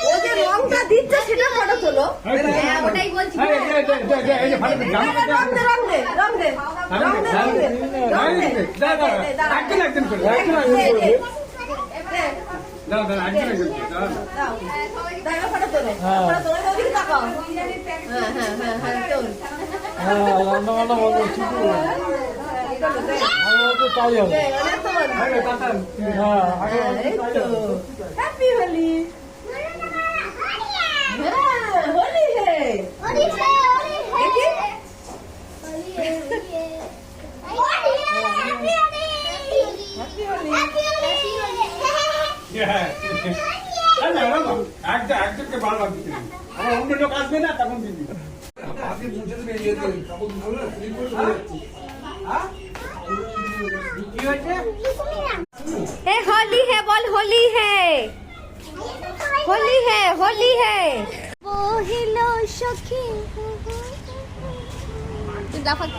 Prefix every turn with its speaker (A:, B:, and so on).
A: ও যে রংটা দিচ্ছে সেটা ফটো তোলো। ওটাই বলছি। हैप्पी होली। होली है। होली है। होली है।
B: একজনকে বারবার দিতে আমার অন্য লোক আসবে না তখন দিবি
A: होली है बोल होली है होली है होली है
C: বহিল সখী
A: तू दाखव